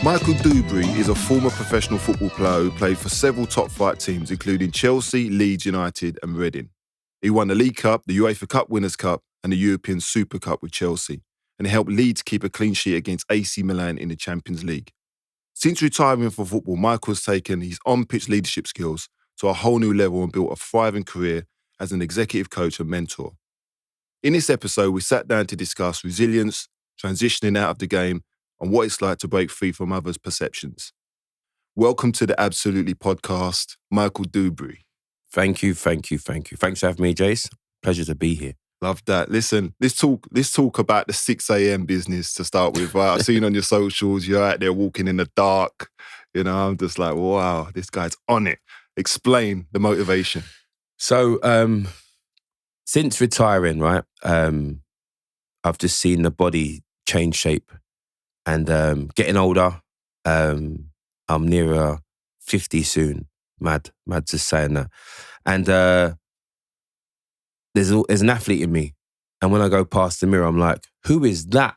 Michael Duberry is a former professional football player who played for several top-flight teams, including Chelsea, Leeds United and Reading. He won the League Cup, the UEFA Cup Winners' Cup and the European Super Cup with Chelsea, and he helped Leeds keep a clean sheet against AC Milan in the Champions League. Since retiring from football, Michael has taken his on-pitch leadership skills to a whole new level and built a thriving career as an executive coach and mentor. In this episode, we sat down to discuss resilience, transitioning out of the game, and what it's like to break free from others' perceptions. Welcome to the Absolutely podcast, Michael Duberry. Thank you. Thanks for having me, Jace. Pleasure to be here. Love that. Listen, let's talk about the 6 a.m. business to start with, right? I've seen on your socials, you're out there walking in the dark. You know, I'm just like, wow, this guy's on it. Explain the motivation. So, since retiring, right, I've just seen the body change shape and getting older. I'm nearer 50 soon. Mad just saying that. And there's an athlete in me. And when I go past the mirror, I'm like, who is that?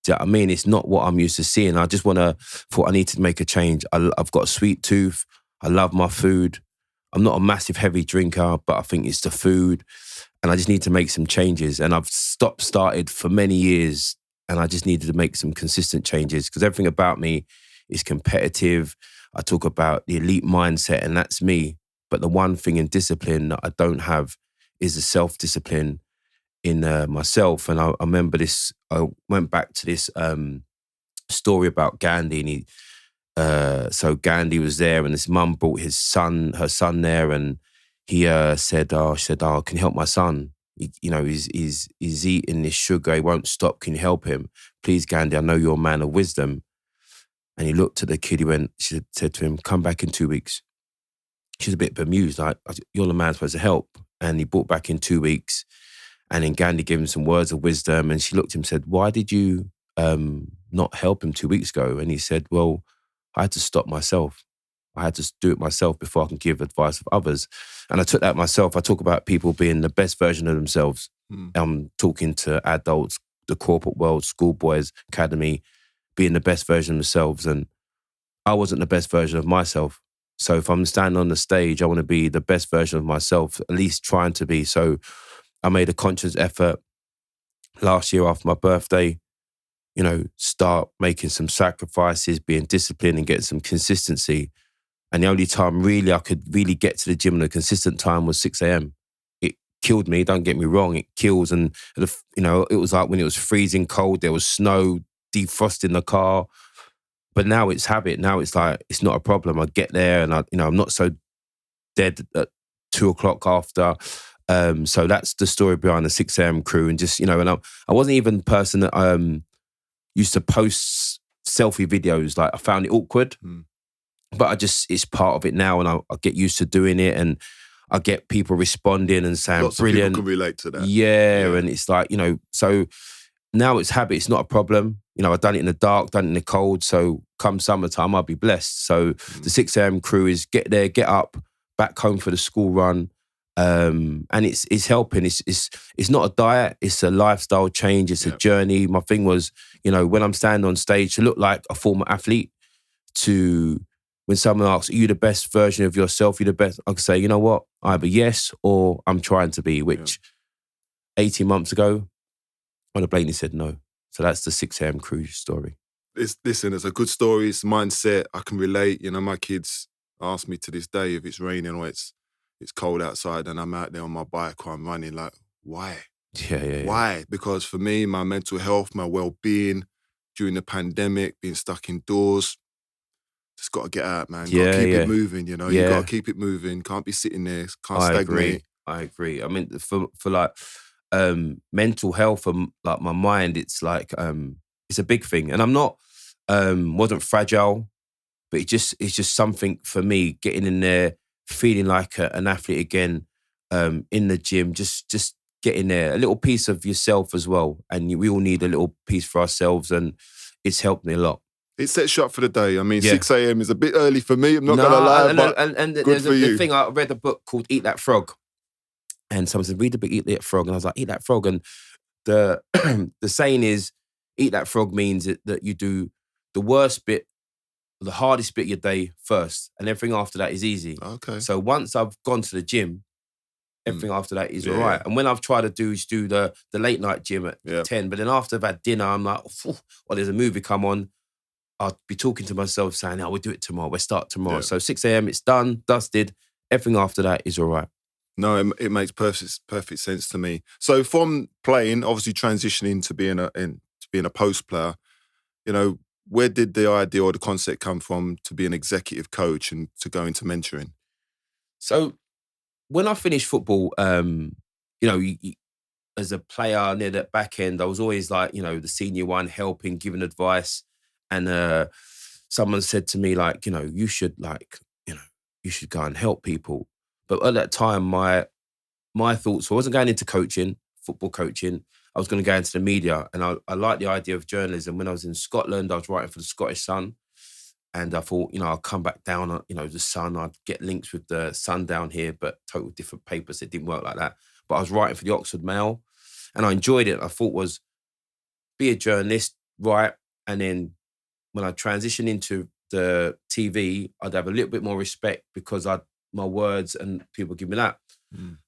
Do you know what I mean? It's not what I'm used to seeing. I just thought I need to make a change. I've got a sweet tooth. I love my food. I'm not a massive heavy drinker, but I think it's the food. And I just need to make some changes. And I've started for many years. And I just needed to make some consistent changes because everything about me is competitive. I talk about the elite mindset and that's me. But the one thing in discipline that I don't have is the self-discipline in myself. And I remember this, I went back to this story about Gandhi. And so Gandhi was there and his mum brought her son there and he said, can you help my son? He's eating this sugar. He won't stop. Can you help him? Please, Gandhi, I know you're a man of wisdom. And he looked at the kid. She said to him, come back in 2 weeks. She was a bit bemused, like, you're the man supposed to help. And he brought back in 2 weeks. And then Gandhi gave him some words of wisdom. And she looked at him and said, why did you not help him 2 weeks ago? And he said, well, I had to stop myself. I had to do it myself before I can give advice of others. And I took that myself. I talk about people being the best version of themselves. I'm talking to adults, the corporate world, schoolboys, academy, being the best version of themselves. And I wasn't the best version of myself. So if I'm standing on the stage, I want to be the best version of myself, at least trying to be. So I made a conscious effort last year after my birthday, start making some sacrifices, being disciplined and getting some consistency. And the only time really I could really get to the gym in a consistent time was 6 a.m. It killed me, don't get me wrong, it kills. And, it was like when it was freezing cold, there was snow, defrosting the car. But now it's habit. Now it's like, it's not a problem. I get there and I'm not so dead at 2 o'clock after. So that's the story behind the 6 a.m. crew. And just, and I wasn't even the person that used to post selfie videos. Like I found it awkward. But it's part of it now and I get used to doing it and I get people responding and saying, lots brilliant. Lots of people can relate to that. Yeah, and it's like, so now it's habit, it's not a problem. I've done it in the dark, done it in the cold, so come summertime, I'll be blessed. So the 6 a.m. crew is get there, get up, back home for the school run, and it's helping. It's not a diet, it's a lifestyle change, it's a journey. My thing was, when I'm standing on stage, to look like a former athlete, to when someone asks, are you the best version of yourself? You're the best. I can say, you know what? Either yes or I'm trying to be, which 18 months ago, I'd have blatantly said no. So that's the 6 a.m. crew story. Listen, it's a good story. It's mindset. I can relate. My kids ask me to this day if it's raining or it's cold outside and I'm out there on my bike or I'm running, like, why? Yeah. Why? Because for me, my mental health, my well-being during the pandemic, being stuck indoors, just got to get out, man. Got to keep it moving, You got to keep it moving. Can't be sitting there. Can't stagnate. I agree. I mean, for like mental health and like my mind, it's like it's a big thing. And I'm not wasn't fragile, but it's just something for me. Getting in there, feeling like an athlete again, in the gym, just getting there. A little piece of yourself as well, and we all need a little piece for ourselves, and it's helped me a lot. It sets you up for the day. I mean, 6 a.m. is a bit early for me. I'm not going to lie, but good for you. The thing, I read a book called Eat That Frog. And someone said, read the book, Eat That Frog. And I was like, Eat That Frog. And the the saying is, eat that frog means that you do the worst bit the hardest bit of your day first, and everything after that is easy. Okay. So once I've gone to the gym, everything after that is all right. And when I've tried to do the late night gym at 10, but then after I've had dinner, I'm like, well, there's a movie come on. I'll be talking to myself saying, we'll do it tomorrow. We'll start tomorrow. So 6 a.m, it's done, dusted. Everything after that is all right. No, it makes perfect sense to me. So from playing, obviously transitioning to being a post player, where did the idea or the concept come from to be an executive coach and to go into mentoring? So when I finished football, as a player near that back end, I was always like, the senior one, helping, giving advice. And someone said to me, like, you should you should go and help people. But at that time, my thoughts, I wasn't going into coaching, football coaching. I was going to go into the media. And I liked the idea of journalism. When I was in Scotland, I was writing for the Scottish Sun. And I thought, I'll come back down, the Sun, I'd get links with the Sun down here, but total different papers. It didn't work like that. But I was writing for the Oxford Mail and I enjoyed it. I thought was be a journalist, write. And then when I transitioned into the TV, I'd have a little bit more respect because my words and people give me that.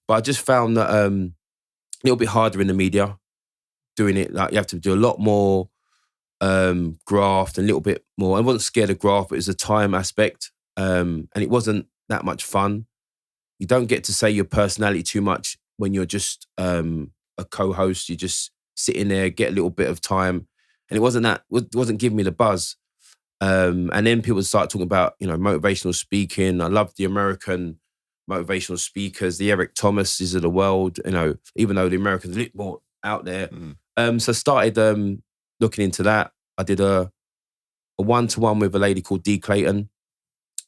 But I just found that a little bit harder in the media doing it. Like you have to do a lot more graft and a little bit more. I wasn't scared of graft, but it was a time aspect. And it wasn't that much fun. You don't get to say your personality too much when you're just a co-host. You just sit in there, get a little bit of time. And it wasn't giving me the buzz. And then people start talking about, motivational speaking. I love the American motivational speakers, the Eric Thomases of the world, even though the Americans are a little more out there. So I started looking into that. I did a one-to-one with a lady called Dee Clayton,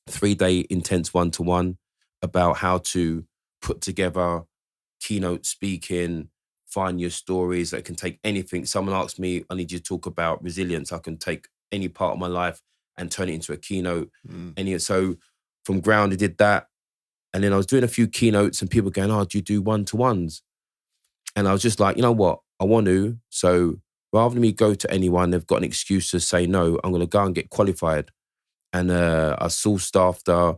3-day intense one-to-one about how to put together keynote speaking, find your stories that can take anything. Someone asked me, I need you to talk about resilience. I can take any part of my life and turn it into a keynote. So from ground, I did that. And then I was doing a few keynotes and people going, do you do one-to-ones? And I was just like, you know what? I want to. So rather than me go to anyone, they've got an excuse to say no, I'm going to go and get qualified. And I sourced after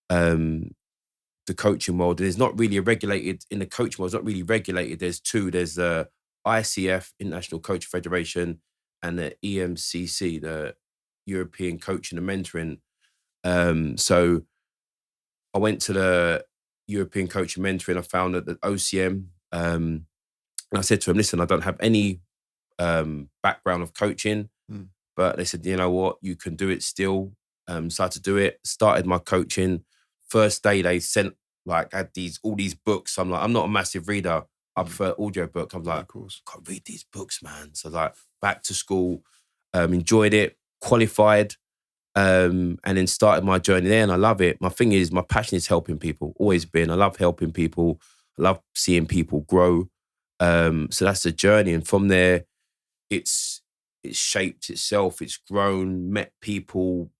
the coaching world. It's not really regulated in the coaching world. It's not really regulated. There's two. There's the ICF, International Coach Federation, and the EMCC, the European Coaching and Mentoring. So I went to the European Coaching and Mentoring. I found that the OCM, and I said to him, listen, I don't have any background of coaching, but they said, you know what, you can do it still. So I had to do it, started my coaching. First day they sent, had all these books. I'm like, I'm not a massive reader. I prefer audio book. I'm like, of course, I can't read these books, man. So back to school, enjoyed it, qualified, and then started my journey there. And I love it. My thing is, my passion is helping people, always been. I love helping people. I love seeing people grow. So that's the journey. And from there, it's shaped itself. It's grown, met people.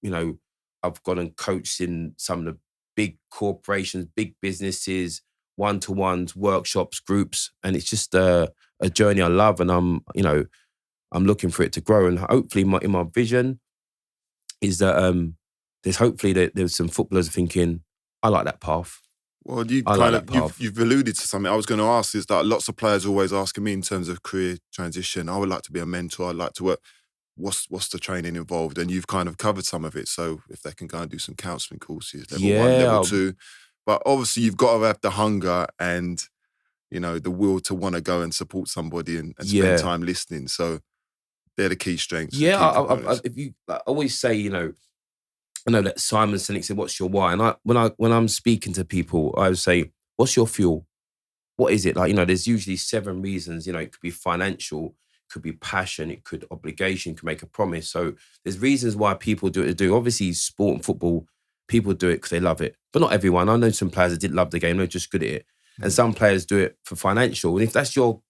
I've gone and coached in some of the big corporations, big businesses, one-to-ones, workshops, groups. And it's just a journey I love. And I'm looking for it to grow. And hopefully in my vision is that there's hopefully that there's some footballers thinking, I like that path. Well, you've alluded to something I was going to ask, is that lots of players are always asking me in terms of career transition, I would like to be a mentor, I'd like to work. What's the training involved? And you've kind of covered some of it. So if they can go and do some counselling courses, level 1, level 2. But obviously you've got to have the hunger and, the will to want to go and support somebody and spend time listening. So they're the key strengths. Yeah, I always say, I know that Simon Sinek said, what's your why? And when I'm speaking to people, I would say, what's your fuel? What is it? There's usually 7 reasons. It could be financial, it could be passion, it could obligation, it could make a promise. So there's reasons why people do it. Obviously, sport and football, people do it because they love it. But not everyone. I know some players that didn't love the game, they're just good at it. And some players do it for financial. And if that's your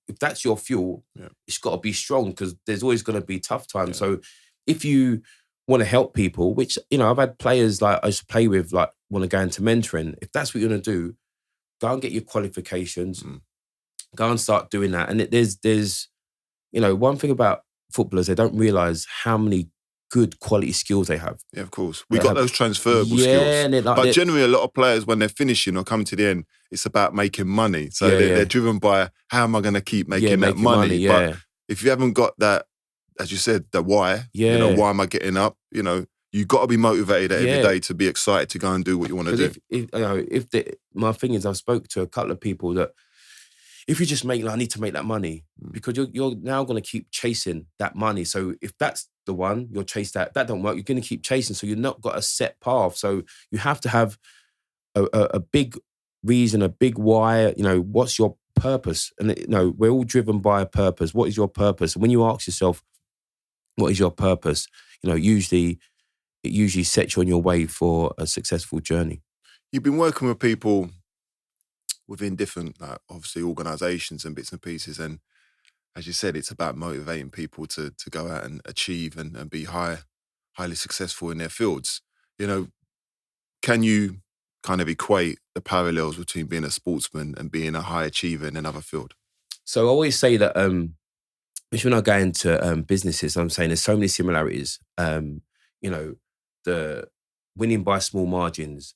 fuel, it's got to be strong because there's always going to be tough times. Yeah. So if you want to help people, which, I've had players I used to play with, want to go into mentoring. If that's what you're going to do, go and get your qualifications, go and start doing that. And there's one thing about footballers, they don't realise how many good quality skills they have. Yeah, of course. We got those transferable skills. And but generally, a lot of players, when they're finishing or coming to the end, it's about making money. So they're driven by, how am I going to keep making that money? But if you haven't got that, as you said, the why, why am I getting up? You got to be motivated every day to be excited to go and do what you want to do. My thing is, I've spoke to a couple of people that if you just I need to make that money, because you're now going to keep chasing that money. So if that's the one, you'll chase that don't work, you're going to keep chasing. So you're not got a set path. So you have to have a big reason, a big why, what's your purpose? And we're all driven by a purpose. What is your purpose? And when you ask yourself, what is your purpose? It usually sets you on your way for a successful journey. You've been working with people within different, obviously, organisations and bits and pieces. And as you said, it's about motivating people to go out and achieve and be highly successful in their fields. Can you kind of equate the parallels between being a sportsman and being a high achiever in another field? So I always say that, which when I go into businesses, I'm saying there's so many similarities. The winning by small margins,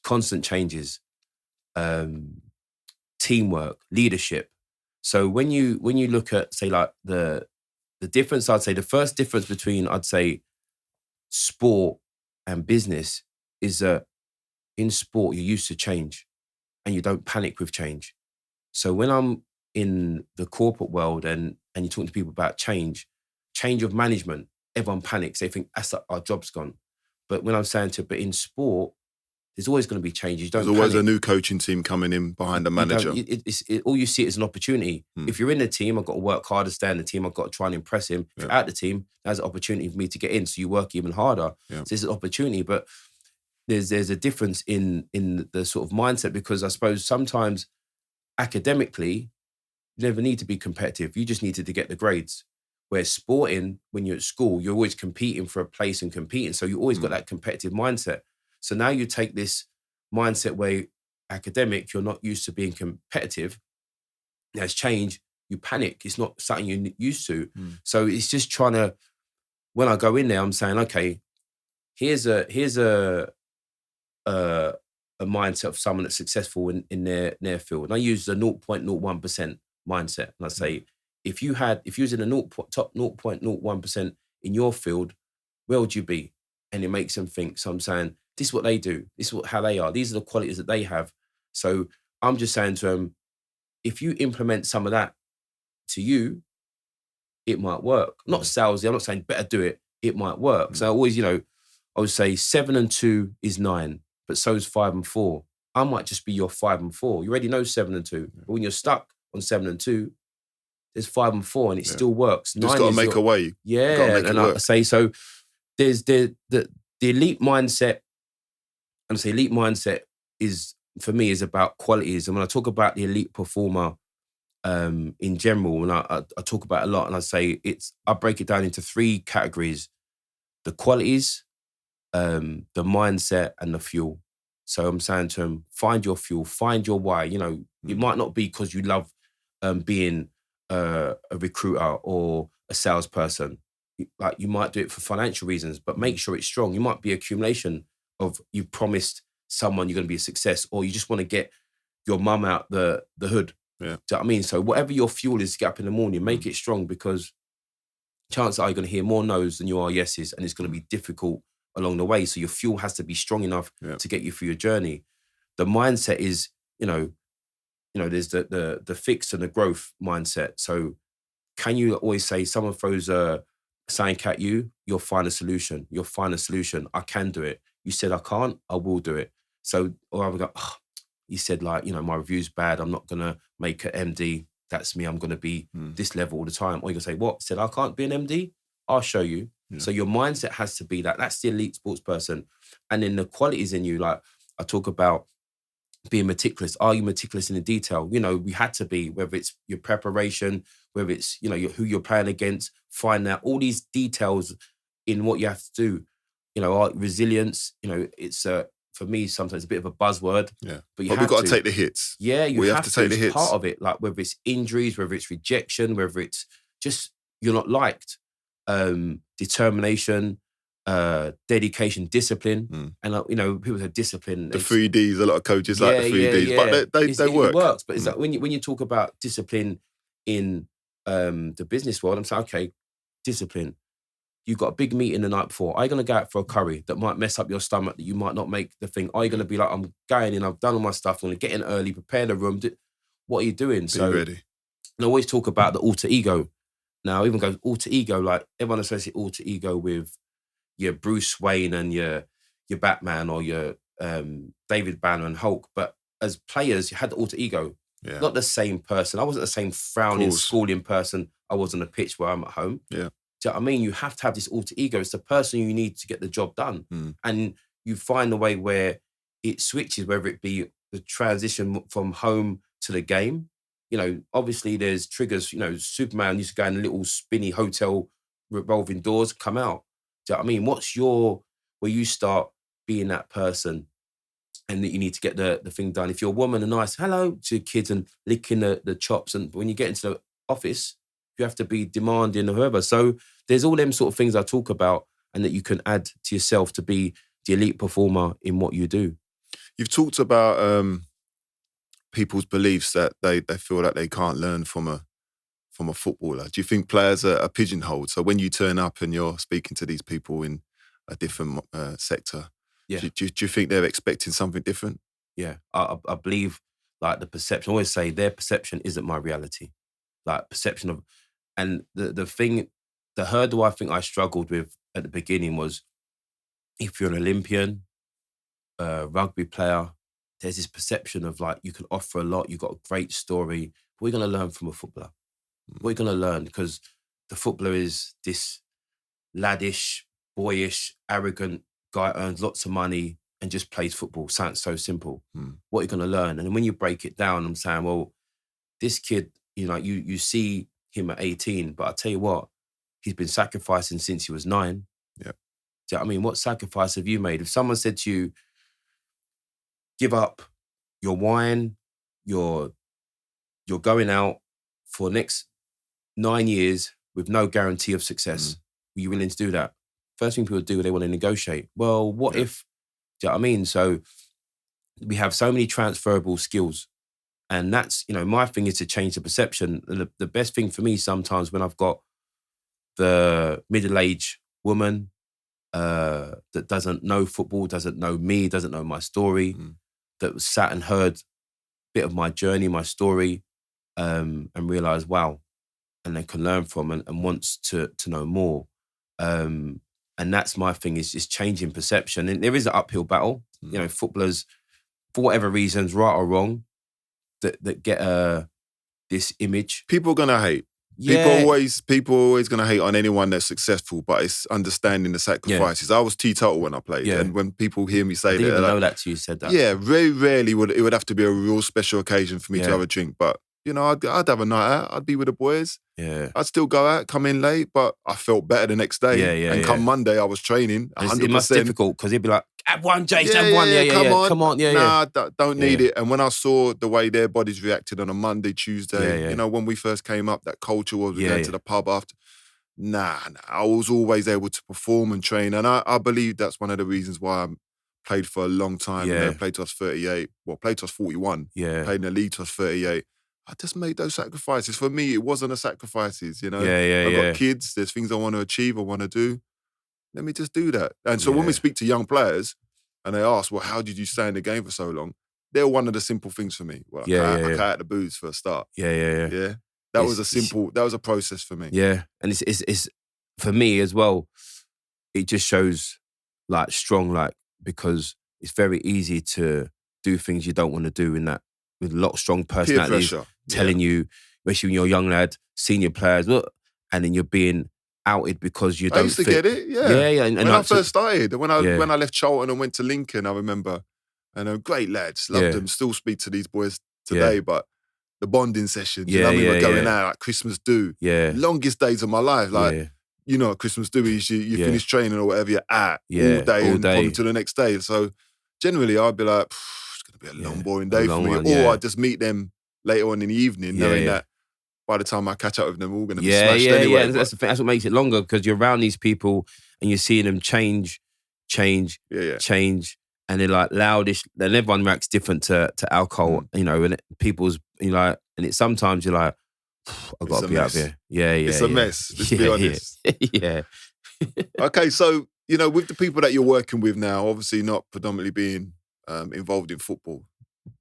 constant changes, teamwork, leadership. So when you look at, say, like the difference, I'd say the first difference between, I'd say, sport and business is that in sport, you're used to change and you don't panic with change. So when I'm in the corporate world and you're talking to people about change of management, everyone panics. They think our job's gone. But when I'm saying but in sport, there's always going to be changes. There's always a new coaching team coming in behind the manager. All you see it as an opportunity. If you're in the team, I've got to work harder, stay in the team. I've got to try and impress him. If you're out the team, there's an opportunity for me to get in. So you work even harder. So there's an opportunity. But there's a difference in the sort of mindset, because I suppose sometimes academically, you never need to be competitive. You just needed to get the grades. Where sporting, when you're at school, you're always competing for a place and competing. So you always got that competitive mindset. So now you take this mindset where academic, you're not used to being competitive. There's change, you panic. It's not something you're used to. So it's just trying to, when I go in there, I'm saying, okay, here's a mindset of someone that's successful in their field. And I use the 0.01% mindset. And I say, if you was in the top 0.01% in your field, where would you be? And it makes them think. So I'm saying, this is what they do. This is how they are. These are the qualities that they have. So I'm just saying to them, if you implement some of that to you, it might work. Not salesy. I'm not saying better do it. It might work. So I always, I would say 7 and 2 is 9, but so is 5 and 4. I might just be your 5 and 4. You already know 7 and 2. But when you're stuck on 7 and 2, there's 5 and 4 and it still works. You just got to make a way. Yeah. And I say, so there's the elite mindset. And I say elite mindset is, for me, is about qualities. And when I talk about the elite performer in general, and I talk about it a lot, and I say I break it down into 3 categories: the qualities, the mindset, and the fuel. So I'm saying to them, find your fuel, find your why. It might not be because you love being a recruiter or a salesperson. Like, you might do it for financial reasons, but make sure it's strong. You might be accumulation of, you've promised someone you're going to be a success, or you just want to get your mum out the hood. Do you know what I mean? So whatever your fuel is to get up in the morning, make it strong, because chances are you're going to hear more no's than you are yeses, and it's going to be difficult along the way. So your fuel has to be strong enough to get you through your journey. The mindset is, there's the fixed and the growth mindset. So can you always say, someone throws a saying at you, you'll find a solution. You'll find a solution. I can do it. You said I can't, I will do it. So, or I would go, you said, like, my review's bad. I'm not going to make an MD. That's me. I'm going to be this level all the time. Or you can say, what? Said I can't be an MD? I'll show you. Yeah. So your mindset has to be that. That's the elite sports person. And then the qualities in you, like I talk about being meticulous. Are you meticulous in the detail? We had to be, whether it's your preparation, whether it's, who you're playing against, find out all these details in what you have to do. Resilience, it's for me, sometimes a bit of a buzzword. Yeah. But we've got to take the hits. Yeah, we have to take the hits. Part of it, like whether it's injuries, whether it's rejection, whether it's just you're not liked. determination, dedication, discipline. And, people say discipline. The 3Ds, a lot of coaches like the 3Ds, but they work. It works, but it's like when you talk about discipline in the business world, I'm saying, okay, discipline. You've got a big meeting the night before. Are you going to go out for a curry that might mess up your stomach, that you might not make the thing? Are you going to be like, I'm going in, I've done all my stuff, I'm going to get in early, prepare the room. What are you doing? Be ready. And I always talk about the alter ego. Now, I even go alter ego, like everyone associates alter ego with your Bruce Wayne and your Batman or your David Banner and Hulk. But as players, you had the alter ego. Yeah. Not the same person. I wasn't the same frowning, schooling person I was on the pitch where I'm at home. Yeah. Do you know what I mean? You have to have this alter ego. It's the person you need to get the job done. And you find a way where it switches, whether it be the transition from home to the game. Obviously there's triggers. Superman used to go in a little spinny hotel revolving doors, come out. Do you know what I mean? What's where you start being that person and that you need to get the thing done? If you're a woman, a nice hello to kids and licking the chops. And when you get into the office, you have to be demanding or whoever. So there's all them sort of things I talk about and that you can add to yourself to be the elite performer in what you do. You've talked about people's beliefs that they feel that they can't learn from a footballer. Do you think players are pigeonholed? So when you turn up and you're speaking to these people in a different sector, do you think they're expecting something different? Yeah, I believe like the perception, I always say their perception isn't my reality. Like perception of, and the hurdle I think I struggled with at the beginning was if you're an Olympian, rugby player, there's this perception of like you can offer a lot, you've got a great story. What are you going to learn from a footballer? What are you going to learn? Because the footballer is this laddish, boyish, arrogant guy, earns lots of money and just plays football. Sounds so simple. What are you going to learn? And when you break it down, I'm saying, well, this kid, you see him at 18, but I tell you what, he's been sacrificing since he was 9. Yeah. Do you know what I mean? What sacrifice have you made? If someone said to you, give up your wine, you're going out for the next 9 years with no guarantee of success, are you willing to do that? First thing people do, they want to negotiate. Well, what if, do you know what I mean? So we have so many transferable skills. And that's, my thing is to change the perception. And the best thing for me sometimes when I've got the middle-aged woman that doesn't know football, doesn't know me, doesn't know my story, that sat and heard a bit of my journey, my story, and realised, wow, and they can learn from and wants to know more. And that's my thing, is just changing perception. And there is an uphill battle. Footballers, for whatever reasons, right or wrong, that get this image. People are gonna hate. Yeah. People are always gonna hate on anyone that's successful, but it's understanding the sacrifices. I was teetotal when I played, and when people hear me say I didn't even know that till you said that. Yeah, very rarely it would have to be a real special occasion for me to have a drink. But I'd have a night out. I'd be with the boys. Yeah, I'd still go out, come in late, but I felt better the next day. And come Monday, I was training 100%. It must be difficult because he'd be like, have one, Jace, have one. Come on. Nah, don't need it. And when I saw the way their bodies reacted on a Monday, Tuesday, when we first came up, that culture was we going to the pub after. Nah, I was always able to perform and train. And I believe that's one of the reasons why I played for a long time. Played till I was 38. Well, played till I was 41. Played in the league till I was 38. I just made those sacrifices. For me, it wasn't a sacrifices, I've got kids, there's things I want to achieve, I want to do. Let me just do that. And so when we speak to young players and they ask, well, how did you stay in the game for so long? They're one of the simple things for me. Well, I cut out the booze for a start. Yeah. That was a process for me. Yeah. And it's for me as well, it just shows like strong, like, because it's very easy to do things you don't want to do in that, with a lot of strong personalities telling you, especially when you're a young lad, senior players, look, and then you're being outed because you don't. I used to get it, yeah. And when I first started, when I left Charlton and went to Lincoln, I remember, and great lads, loved them, still speak to these boys today, but the bonding sessions, we're going out, like Christmas do, longest days of my life, like, at Christmas do is you finish training or whatever, you're at all day and probably to the next day. So generally I'd be like, it's going to be a long, boring day for me. I'd just meet them later on in the evening, knowing that by the time I catch up with them, we're all going to be Yeah, smashed yeah, anyway. yeah. That's the thing. That's what makes it longer, because you're around these people and you're seeing them change, change, and they're like loudish. And everyone reacts different to alcohol, you know. And people's, you know, and it's sometimes you're like, I've got to be out here. Yeah, yeah, it's a mess. Let's be honest. Yeah. Okay, so you know, with the people that you're working with now, obviously not predominantly being involved in football,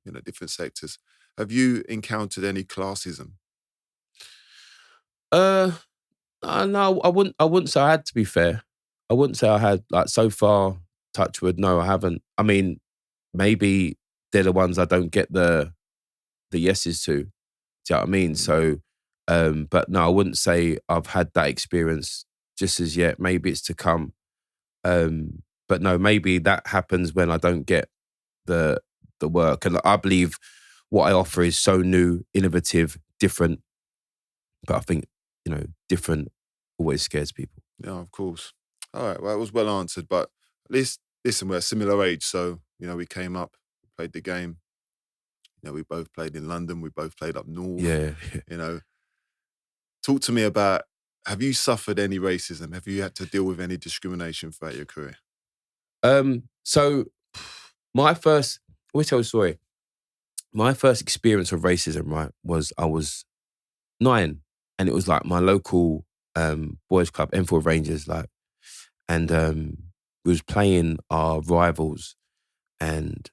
you know, different sectors. Have you encountered any classism? No, I wouldn't. I wouldn't say I had. To be fair, I wouldn't say I had. Like, so far, touch wood, no, I haven't. I mean, maybe they're the ones I don't get the yeses to. Do you know what I mean? So, but no, I wouldn't say I've had that experience just as yet. Maybe it's to come. But no, maybe that happens when I don't get the work. And I believe what I offer is so new, innovative, different. But I think, you know, different always scares people. Yeah, of course. All right, well, it was well answered, but at least, listen, we're a similar age, so, you know, we came up, played the game. You know, we both played in London, we both played up north. Yeah. You know, talk to me about, have you suffered any racism? Have you had to deal with any discrimination throughout your career? So my first, I wish I was sorry. My first experience of racism, right, was I was 9, and it was like my local boys club, Enfield Rangers, like, and we was playing our rivals, and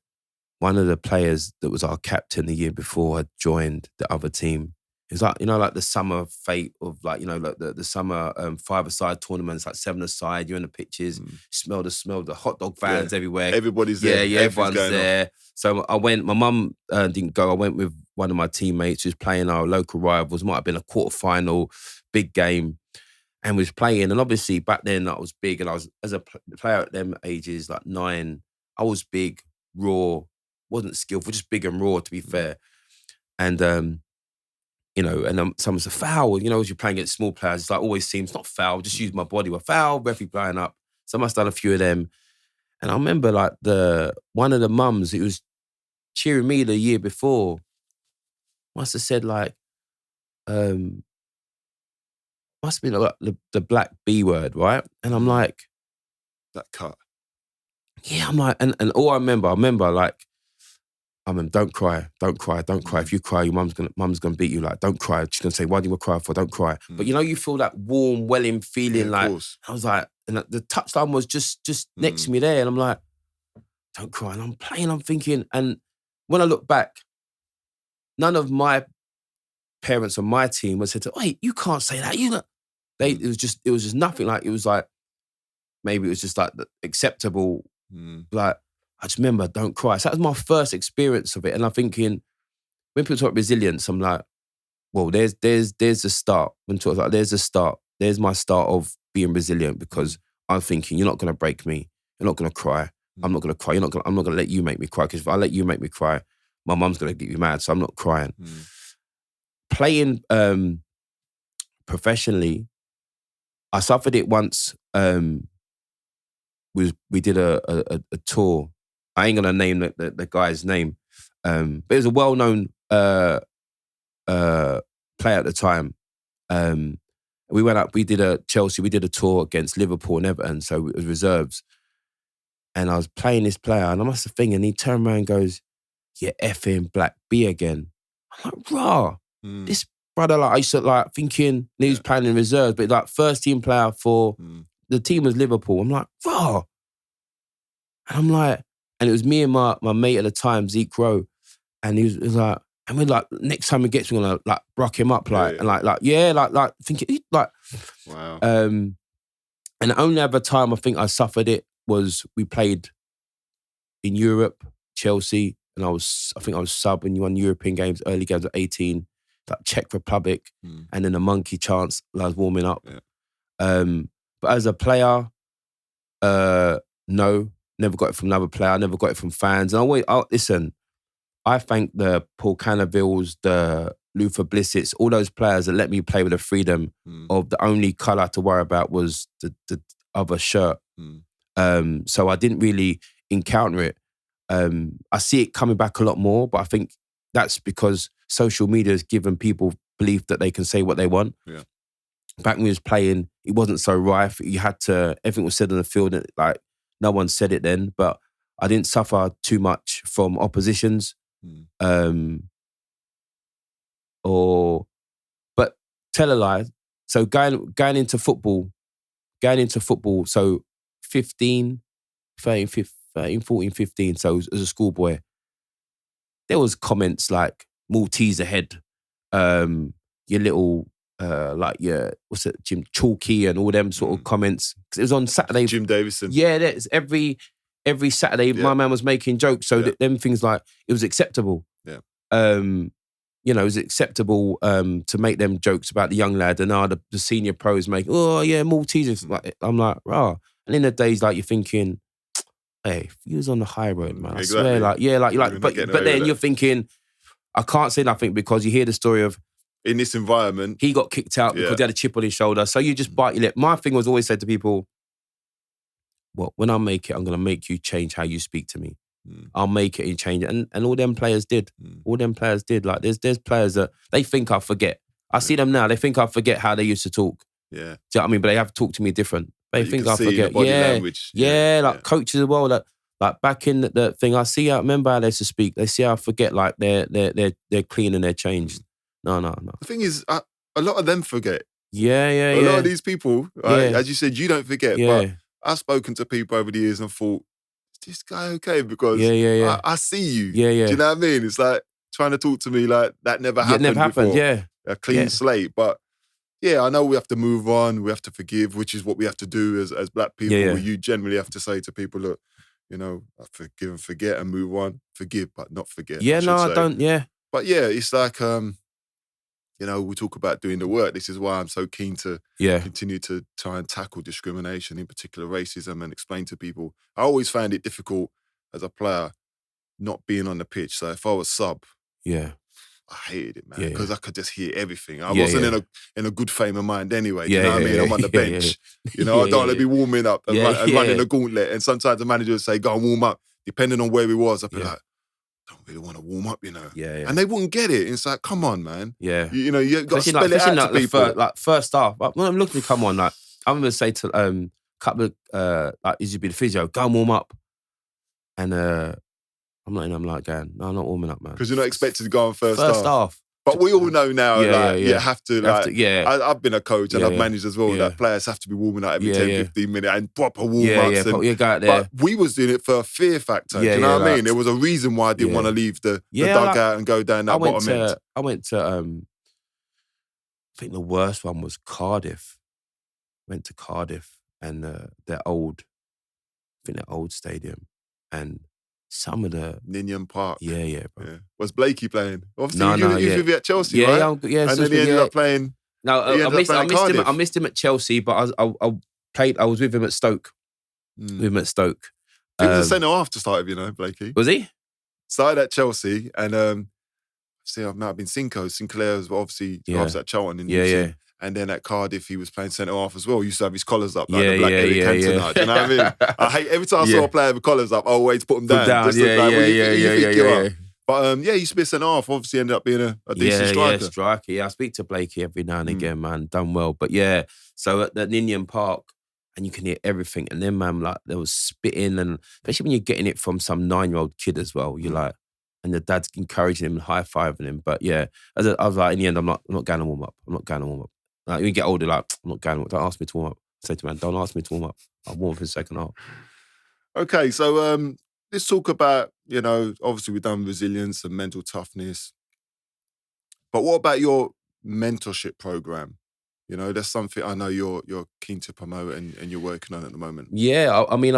one of the players that was our captain the year before had joined the other team. It was like, you know, like the summer fate of, like, you know, like the summer 5-a-side tournaments, like 7-a-side, you're in the pitches, smell the hot dog vans everywhere. Everybody's there. Yeah, everyone's there. So I went, my mum didn't go, I went with one of my teammates who's playing our local rivals, might have been a quarterfinal, big game, and was playing. And obviously back then I was big, and I was, as a player at them ages, like 9, I was big, raw, wasn't skillful, just big and raw, to be fair. And you know, and someone said foul. You know, as you're playing against small players, it's like always seems not foul. Just use my body. Well, foul. Referee blowing up. So I must have done a few of them. And I remember like one of the mums who was cheering me the year before must have said like, must have been like the black B word, right? And I'm like, that cut. Yeah, I'm like, and all I remember like, don't cry. If you cry, your mum's gonna beat you. Like, don't cry. She's gonna say, why do you cry for? Don't cry. But you know, you feel that warm, welling feeling. Like, I was like, and the touchline was just next to me there, and I'm like, don't cry. And I'm playing, I'm thinking, and when I look back, none of my parents on my team would say, wait, you can't say that. It was just nothing. Like, it was like, maybe it was just like the acceptable, like, I just remember, don't cry. So that was my first experience of it. And I'm thinking, when people talk resilience, I'm like, well, there's the start. When talk like, there's the start. There's my start of being resilient, because I'm thinking, you're not going to break me. You're not going to cry. I'm not going to cry. I'm not going to let you make me cry, because if I let you make me cry, my mum's going to get you mad. So I'm not crying. Playing professionally, I suffered it once. We did a tour. I ain't gonna name the guy's name, but it was a well-known player at the time. We went up. We did a Chelsea. We did a tour against Liverpool and Everton, so it was reserves. And I was playing this player, and I must have thinking, and he turned around and goes, "You effing black B again." I'm like, "Rah, this brother." Like, I used to like thinking he was playing in reserves, but like first team player for the team was Liverpool. I'm like, "Rah," and I'm like. And it was me and my mate at the time, Zeke Rowe, and he was like, and we're like, next time he gets, we're gonna like rock him up, like, and like thinking like, wow. And the only other time I think I suffered it was we played in Europe, Chelsea, and I think I was sub in one European games, early games at 18, like Czech Republic, and then a monkey chance when I was warming up. But as a player, no. Never got it from another player. I never got it from fans. And listen, I thank the Paul Cannavilles, the Luther Blissets, all those players that let me play with the freedom of the only colour to worry about was the other shirt. So I didn't really encounter it. I see it coming back a lot more, but I think that's because social media has given people belief that they can say what they want. Yeah. Back when we was playing, it wasn't so rife. You had to, everything was said on the field, and like no one said it then, but I didn't suffer too much from oppositions. But tell a lie. So going into football, so 13, 14, 15, so as a schoolboy, there was comments like Maltese ahead, your little, like your, what's it, Jim Chalky and all them sort of comments. 'Cause it was on Saturday. Jim Davison. Yeah, that's every Saturday my man was making jokes. So them things like, it was acceptable. Yeah. You know, it was acceptable to make them jokes about the young lad, and the senior pros make, oh yeah, Maltese. Like, I'm like, rah. And in the days, like, you're thinking, hey, if you was on the high road, man, I swear, like, yeah, like, but then you're thinking, I can't say nothing because you hear the story of, in this environment, he got kicked out because he had a chip on his shoulder. So you just bite your lip. My thing was always said to people, well, when I make it, I'm going to make you change how you speak to me. I'll make it and change it. And all them players did. All them players did. Like, there's players that they think I forget. I see them now. They think I forget how they used to talk. Yeah. Do you know what I mean? But they have to talk to me different. They think I forget. Language. Like coaches as well. Like back in the thing, I remember how they used to speak. They see how I forget, like they're clean and they're changed. No. The thing is, a lot of them forget. Yeah. A lot of these people, right, as you said, you don't forget. But I've spoken to people over the years and thought, is this guy okay? Because I see you. Yeah. Do you know what I mean? It's like trying to talk to me like that never happened before. Yeah. A clean slate. But yeah, I know we have to move on. We have to forgive, which is what we have to do as black people. Yeah. You generally have to say to people, look, you know, forgive and forget and move on. Forgive, but not forget. Yeah, I don't, yeah. But yeah, it's like, you know, we talk about doing the work. This is why I'm so keen to continue to try and tackle discrimination, in particular racism, and explain to people. I always found it difficult as a player not being on the pitch. So if I was sub, I hated it, man, because I could just hear everything. I wasn't in a good frame of mind anyway. Do you know what I mean? I'm on the bench. You know, I don't want to be warming up and running the gauntlet. And sometimes the manager would say, go and warm up. Depending on where we was, I'd be like, I don't really want to warm up, you know. Yeah. And they wouldn't get it. It's like, come on, man. Yeah. You know, you got to spell it out to people. First half, when I'm looking to come on, like, I'm going to say to a couple of, like, used to be the physio, go and warm up. And I'm like, going, no, I'm not warming up, man. Because you're not expected to go on first half. But we all know now, you have to, like, I've been a coach and I've managed as well, that players have to be warming up every 10, 15 minutes and proper warm-ups. Go out there. But we was doing it for a fear factor, do you know what I mean? There was a reason why I didn't want to leave the dugout and go down that bottom end. I went to, I think the worst one was Cardiff. Went to Cardiff and their old stadium, and some of the Ninian Park. Yeah, bro. Yeah. Was Blakey playing? Obviously, he was with you at Chelsea, right? And then he ended up playing. No, I missed him at Chelsea, but I was with him at Stoke. With him at Stoke. He was a centre half to start with, you know, Blakey. Was he? Started at Chelsea, and see, I've now been Sinclair was obviously at Charlton. And then at Cardiff, he was playing centre half as well. He used to have his collars up, like the black Eric Cantona. Do you know what I mean? I hate every time I saw a player with collars up, I always put them down. But he used to be a centre half. Obviously, ended up being a decent striker. Yeah, striker. Yeah, I speak to Blakey every now and again, man. Done well. But yeah, so at Ninian Park, and you can hear everything. And then, man, like, there was spitting, and especially when you're getting it from some 9-year-old kid as well, you're like, and the dad's encouraging him and high-fiving him. But yeah, I was like, in the end, I'm not going to warm up. I'm not going to warm up. Like, when you get older, like, I'm not going to warm up. Don't ask me to warm up. I say to man, don't ask me to warm up. I'll warm up in the second half. Okay, so let's talk about, you know, obviously we've done resilience and mental toughness. But what about your mentorship program? You know, that's something I know you're keen to promote and you're working on at the moment. Yeah, I mean,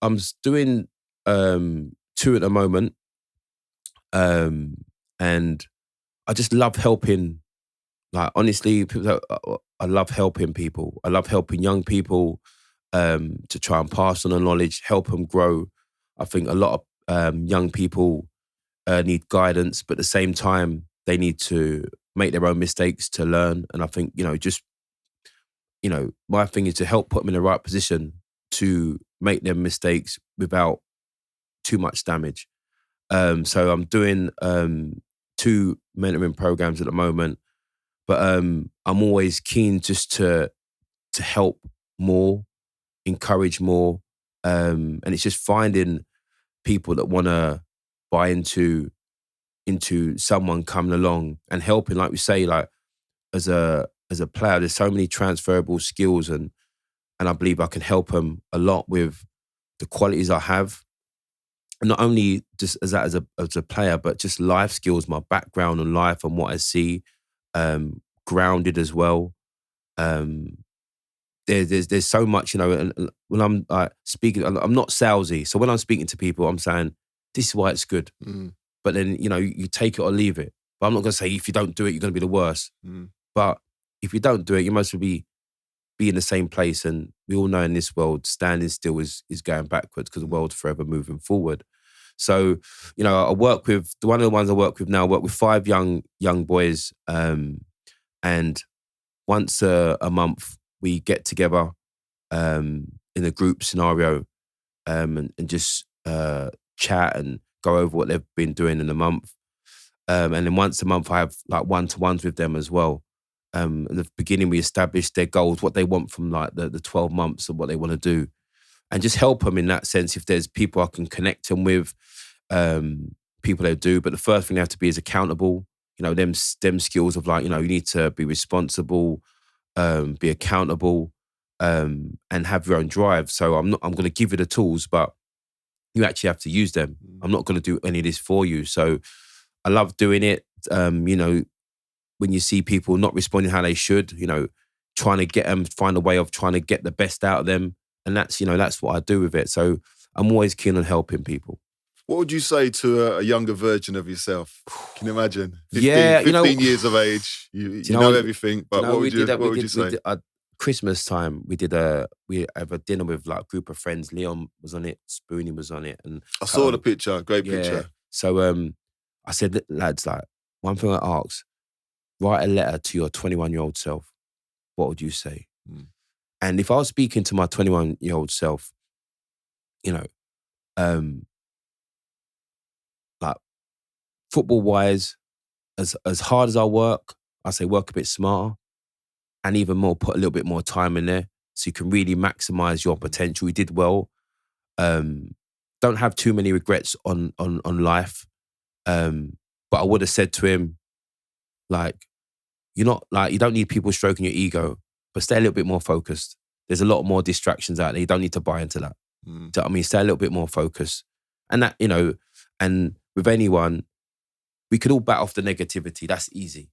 I'm doing 2 at the moment. And I just love helping. Like, honestly, I love helping people. I love helping young people to try and pass on the knowledge, help them grow. I think a lot of young people need guidance, but at the same time, they need to make their own mistakes to learn. And I think, my thing is to help put them in the right position to make their mistakes without too much damage. So I'm doing 2 mentoring programs at the moment. But I'm always keen just to help more, encourage more. And it's just finding people that want to buy into someone coming along and helping. Like we say, like as a player, there's so many transferable skills, and I believe I can help them a lot with the qualities I have. And not only just as a player, but just life skills, my background in life and what I see, grounded as well. Um, there's so much, and when I'm speaking, I'm not salesy. So when I'm speaking to people, I'm saying, this is why it's good. But then, you take it or leave it. But I'm not going to say, if you don't do it, you're going to be the worst. But if you don't do it, you must be in the same place. And we all know in this world, standing still is going backwards, because the world's forever moving forward. So, I work with, one of the ones I work with now, I work with 5 young boys. And once a month, we get together in a group scenario, and just chat and go over what they've been doing in the month. And then once a month, I have like one-to-ones with them as well. In the beginning, we establish their goals, what they want from like the 12 months of what they want to do, and just help them in that sense. If there's people I can connect them with, people they do. But the first thing they have to be is accountable. Them skills of like, you need to be responsible, be accountable, and have your own drive. So I'm going to give you the tools, but you actually have to use them. I'm not going to do any of this for you. So I love doing it. When you see people not responding how they should, trying to get them, find a way of trying to get the best out of them. And that's what I do with it. So I'm always keen on helping people. What would you say to a younger version of yourself? Can you imagine? 15 years of age, you know everything, but what would you say? Christmas time, we have a dinner with like a group of friends. Leon was on it, Spoonie was on it. And I saw the picture, great picture. So I said, lads, like, one thing I asked, write a letter to your 21-year-old self. What would you say? And if I was speaking to my 21-year-old self, like football-wise, as hard as I work, I say work a bit smarter, and even more, put a little bit more time in there so you can really maximize your potential. You did well. Don't have too many regrets on life. But I would have said to him, like, you don't need people stroking your ego, but stay a little bit more focused. There's a lot more distractions out there. You don't need to buy into that. Do you know what I mean? Stay a little bit more focused. And that, and with anyone, we could all bat off the negativity. That's easy.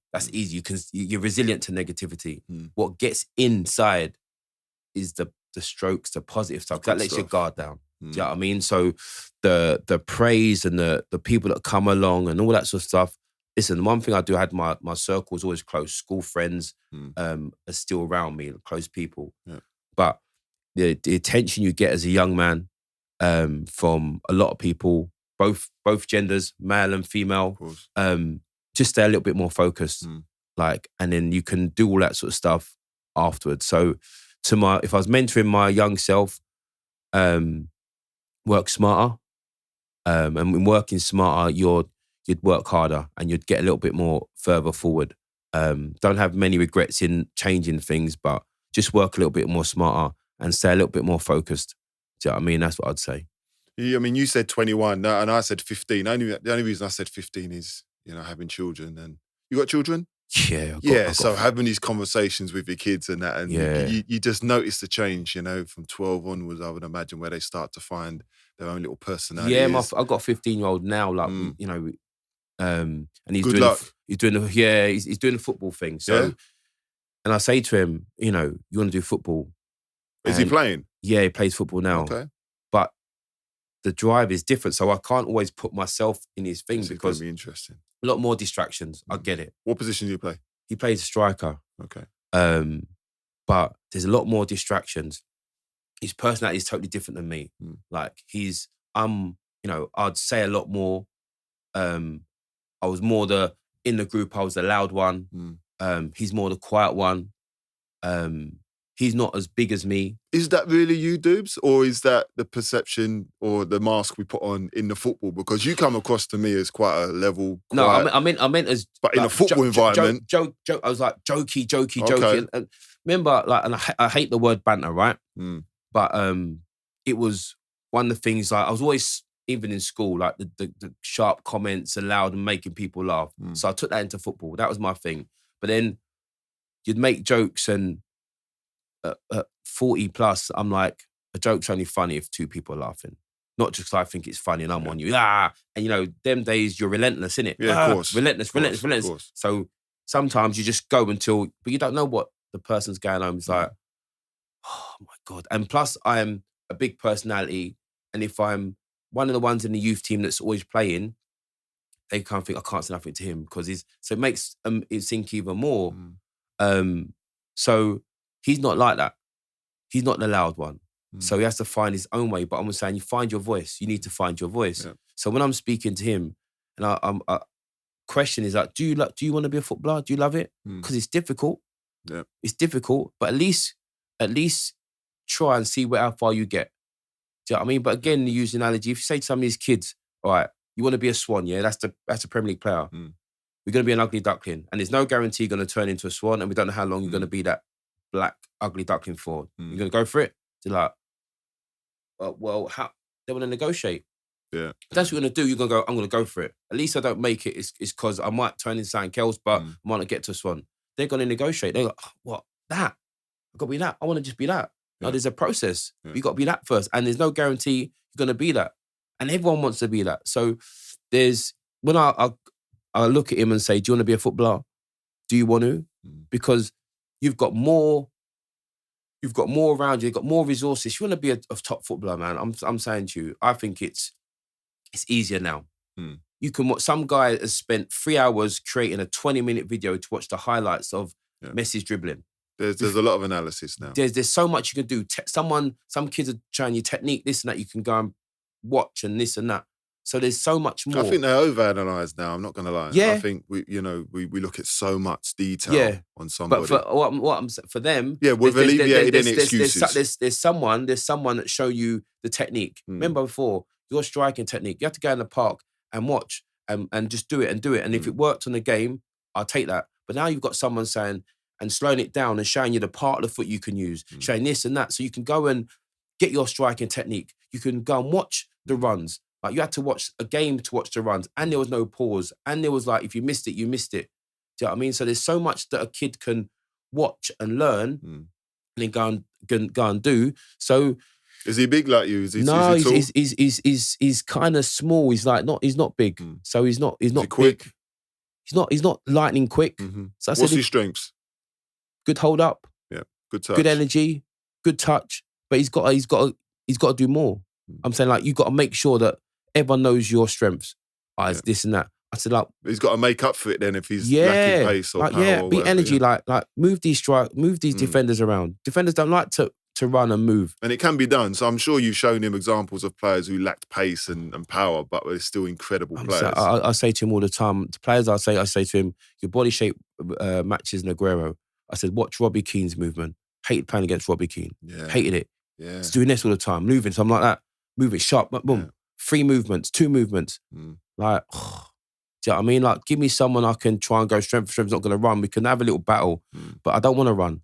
You're resilient to negativity. What gets inside is the strokes, the positive stuff. That lets your guard down. Do you know what I mean? So the praise and the people that come along and all that sort of stuff. Listen, one thing I do, I had my circle was always close. School friends are still around me, close people. Yeah. But the attention you get as a young man from a lot of people, both genders, male and female, just stay a little bit more focused. And then you can do all that sort of stuff afterwards. So if I was mentoring my young self, work smarter. And when working smarter, you'd work harder and you'd get a little bit more further forward. Don't have many regrets in changing things, but just work a little bit more smarter and stay a little bit more focused. Do you know what I mean? That's what I'd say. I mean, you said 21 and I said 15. The only reason I said 15 is, having children. And you got children? Yeah. So having these conversations with your kids and that, and you just notice the change, from 12 onwards, I would imagine, where they start to find their own little personality. Yeah, I've got a 15-year-old now, and he's Good doing luck. He's doing the football thing. So, and I say to him, you want to do football. Is he playing? Yeah, he plays football now. Okay. But the drive is different, so I can't always put myself in his thing because it's going to be interesting. A lot more distractions. I get it. What position do you play? He plays striker. Okay. But there's a lot more distractions. His personality is totally different than me. Like I'd say a lot more. I was more in the group, I was the loud one. He's more the quiet one. He's not as big as me. Is that really you, Dubs? Or is that the perception or the mask we put on in the football? Because you come across to me as quite a level, No, quiet, I meant as... but in a football environment. Joke. I was like, jokey. Okay. And remember, like, and I hate the word banter, right? Mm. But it was one of the things, like, I was always, even in school, like the sharp comments allowed and making people laugh. Mm. So I took that into football. That was my thing. But then you'd make jokes and at 40 plus, I'm like, a joke's only funny if two people are laughing. Not just 'cause I think it's funny and I'm on you. And you know, them days you're relentless, innit? Yeah, of course. Relentless. Of course. So sometimes you just go until, but you don't know what the person's going home. It's like, oh my God. And plus I'm a big personality. And if I'm one of the ones in the youth team that's always playing, they can't think, I can't say nothing to him because so it makes it sink even more. So he's not like that. He's not the loud one. So he has to find his own way. But I'm saying, you find your voice. You need to find your voice. Yeah. So when I'm speaking to him, and I question is like, do you want to be a footballer? Do you love it? Because it's difficult. Yeah, it's difficult. But at least try and see how far you get. Do you know what I mean? But again, to use the analogy, if you say to some of these kids, all right, you want to be a swan, yeah, that's a Premier League player. We're going to be an ugly duckling, and there's no guarantee you're going to turn into a swan, and we don't know how long you're going to be that black ugly duckling for. You're going to go for it. They're like, well, how they want to negotiate. Yeah, if that's what you're going to do. You're going to go, I'm going to go for it. At least I don't make it. It's because I might turn into something else, but I might not get to a swan. They're going to negotiate. They're like, what? That? I've got to be that. I want to just be that. Yeah. No, there's a process. Yeah. You got to be that first, and there's no guarantee you're going to be that. And everyone wants to be that. So when I look at him and say, do you want to be a footballer? Do you want to? Because you've got more around you, you've got more resources. You want to be a top footballer, man. I'm saying to you, I think it's easier now. You can watch, some guy has spent 3 hours creating a 20-minute video to watch the highlights of Messi's dribbling. There's a lot of analysis now. There's so much you can do. Some kids are showing you technique, this and that. You can go and watch and this and that. So there's so much more. I think they're overanalyzed now. I'm not going to lie. Yeah. I think we look at so much detail on somebody. But for them, we've alleviated any excuses. There's someone that show you the technique. Remember before, your striking technique. You have to go in the park and watch and just do it. And if it worked on the game, I'll take that. But now you've got someone saying and slowing it down and showing you the part of the foot you can use, showing this and that, so you can go and get your striking technique. You can go and watch the runs. Like, you had to watch a game to watch the runs, and there was no pause. And there was like, if you missed it, you missed it. Do you know what I mean? So there's so much that a kid can watch and learn and then go and do. So is he big like you? Is he no, tall? he's kind of small. He's not big. So he's not quick. Big. He's not lightning quick. So what's his strengths? Good hold up. Yeah, good touch. Good energy, good touch. But he's got to do more. I'm saying, like, you got to make sure that everyone knows your strengths. It's this and that. I said, like, he's got to make up for it then if he's lacking pace or power. Or be whatever, energy. Like move these defenders around. Defenders don't like to run and move. And it can be done. So I'm sure you've shown him examples of players who lacked pace and power, but they're still incredible players. I say to him all the time, to players, I say to him, your body shape matches Aguero. I said, watch Robbie Keane's movement. Hated playing against Robbie Keane. Yeah. Hated it. Yeah. He's doing this all the time, moving, something like that. Moving sharp, boom. Yeah. 3 movements, 2 movements. Like, do you know what I mean? Like, give me someone I can try and go strength for strength, not going to run. We can have a little battle, but I don't want to run.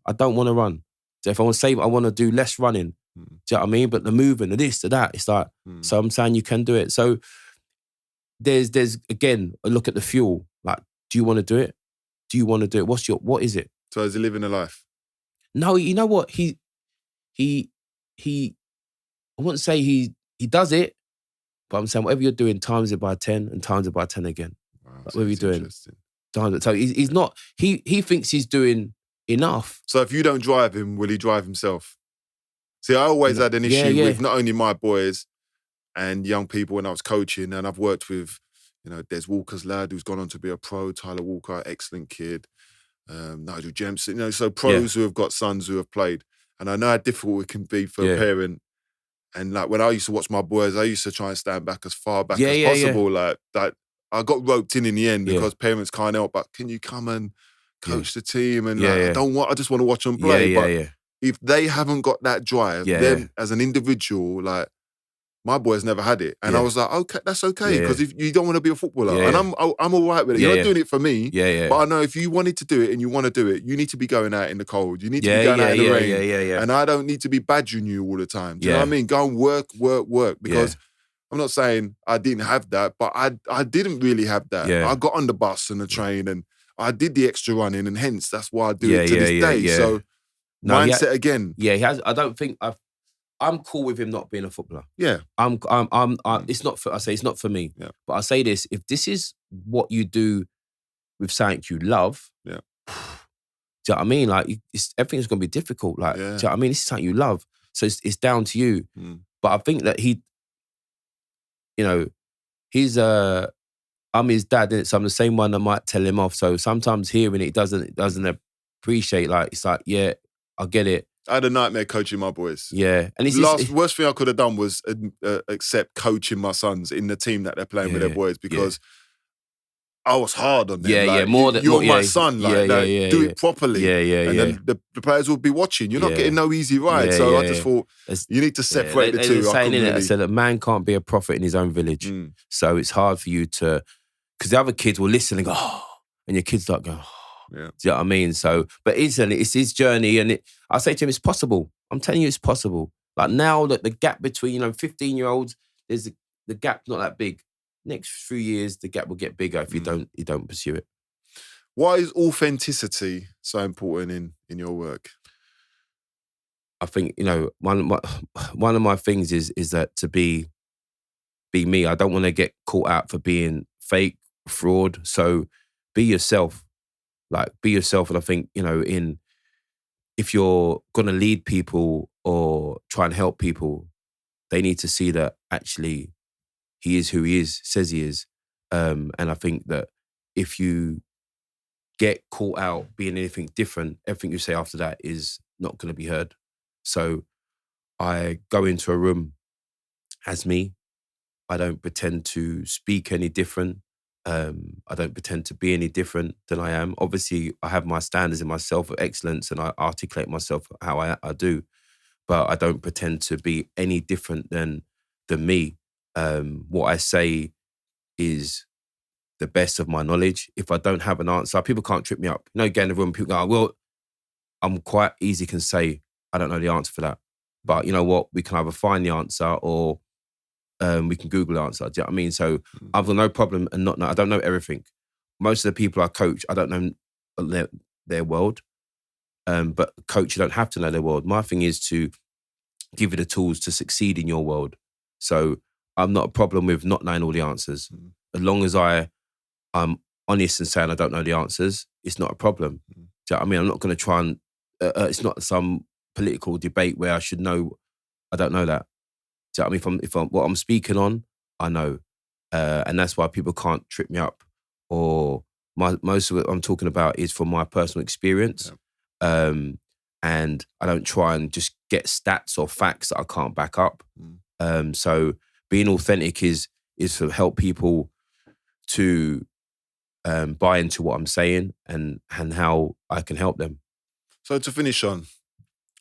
So if I want to save, I want to do less running. Do you know what I mean? But the moving, the this, the that, it's like, so I'm saying you can do it. So there's again, a look at the fuel. Like, do you want to do it? Do you want to do it? What is it? So is he living a life? No, you know what? He I wouldn't say he does it, but I'm saying whatever you're doing, times it by 10 and times it by 10 again. Wow, like, what are you doing? So he's not, he thinks he's doing enough. So if you don't drive him, will he drive himself? See, I always had an issue with not only my boys and young people when I was coaching, and I've worked with, Des Walker's lad who's gone on to be a pro, Tyler Walker, excellent kid, Nigel Jemson, so pros who have got sons who have played. And I know how difficult it can be for a parent. And like when I used to watch my boys, I used to try and stand back as far back as possible. Yeah. Like I got roped in the end because parents can't help. But can you come and coach the team? And I just want to watch them play. if they haven't got that drive, Yeah. them as an individual, like, my boys never had it. And I Yeah. was like, okay, that's okay. Yeah, Because if you don't want to be a footballer, Yeah, and I'm all right with it. Yeah, You're yeah. not doing it for me. Yeah. But I know if you wanted to do it and you want to do it, you need to be going out in the cold. You need to be Yeah, going out in the yeah, rain. yeah. And I don't need to be badgering you all the time. Do you know Yeah. what I mean? Go and work. Because I'm not saying I didn't have that, but I didn't really have that. Yeah. I got on the bus and the train and I did the extra running, and hence that's why I do Yeah, it to this yeah, day. yeah. So mindset again. Yeah, he has. I don't think I'm cool with him not being a footballer. Yeah. It's not for. I say it's not for me. Yeah. But I say this: if this is what you do with something you love, Yeah. do you know what I mean? Like, everything's going to be difficult. Like, do you know what I mean? This is something you love, so it's down to you. But I think that he's I'm his dad, innit? So I'm the same one that might tell him off. So sometimes hearing it doesn't appreciate. Like, it's like, yeah, I get it. I had a nightmare coaching my boys. Yeah, and worst thing I could have done was accept coaching my sons in the team that they're playing with their boys, because I was hard on them. You're my son. Do it properly. And then the players will be watching. You're not getting no easy ride. I just thought you need to separate the two. I said that man can't be a prophet in his own village. So it's hard for you to, because the other kids will listen and go, oh, and your kids like go, oh. Yeah. Do you know what I mean? So, but it's his journey, and I say to him, it's possible. I'm telling you, it's possible. Like, now that the gap between 15-year-olds, the gap's not that big. Next few years, the gap will get bigger if you don't pursue it. Why is authenticity so important in your work? I think one of my things is that to be me. I don't want to get caught out for being fake, fraud. So be yourself. Like, be yourself. And I think, if you're going to lead people or try and help people, they need to see that actually he is who he is, says he is. And I think that if you get caught out being anything different, everything you say after that is not going to be heard. So I go into a room as me. I don't pretend to speak any different. I don't pretend to be any different than I am. Obviously, I have my standards in myself of excellence, and I articulate myself how I do. But I don't pretend to be any different than me. What I say is the best of my knowledge. If I don't have an answer, people can't trip me up. Get in the room, people go, well, I'm quite easy can say, I don't know the answer for that. But you know what? We can either find the answer or we can Google the answer. Do you know what I mean? So I've got no problem and I don't know everything. Most of the people I coach, I don't know their world. But coach, you don't have to know their world. My thing is to give you the tools to succeed in your world. So I'm not a problem with not knowing all the answers. As long as I'm honest and saying I don't know the answers, it's not a problem. Do you know what I mean? I'm not going to try and, it's not some political debate where I should know, I don't know that. Do you know what I mean? If what I'm speaking on, I know. And that's why people can't trip me up. Or most of what I'm talking about is from my personal experience. Yeah. And I don't try and just get stats or facts that I can't back up. So being authentic is to help people to buy into what I'm saying and how I can help them. So to finish on,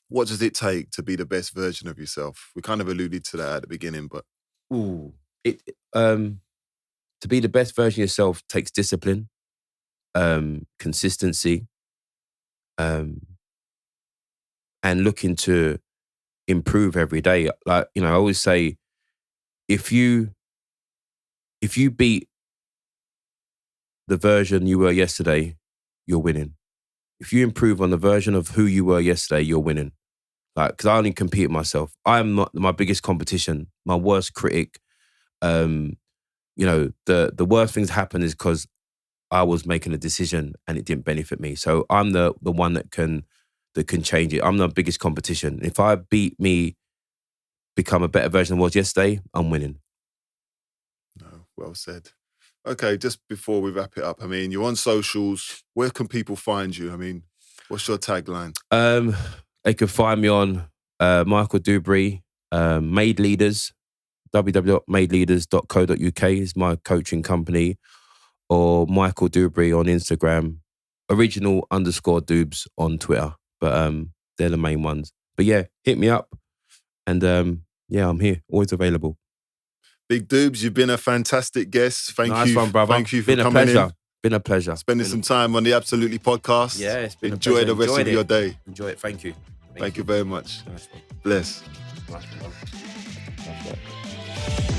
what does it take to be the best version of yourself? We kind of alluded to that at the beginning, but to be the best version of yourself takes discipline, consistency, and looking to improve every day. Like, I always say, if you beat the version you were yesterday, you're winning. If you improve on the version of who you were yesterday, you're winning. Like, because I only compete with myself. I'm not my biggest competition, my worst critic. The worst things happen is because I was making a decision and it didn't benefit me. So I'm the one that can change it. I'm the biggest competition. If I beat me, become a better version than I was yesterday, I'm winning. No, well said. Okay, just before we wrap it up, I mean, you're on socials. Where can people find you? I mean, what's your tagline? They can find me on Michael Duberry, Made Leaders, www.madeleaders.co.uk is my coaching company, or Michael Duberry on Instagram, original_Dubes on Twitter. But They're the main ones. But yeah, hit me up. And yeah, I'm here, always available. Big Dubes, you've been a fantastic guest. Nice one, brother. Thank you for been coming a pleasure. in. Been a pleasure. Spending some time on the Absolutely podcast. Yeah, it's been Enjoy a pleasure. the rest of your day. Enjoy it. Thank you. Thank you very much. Nice one. Bless. Nice one. Nice one.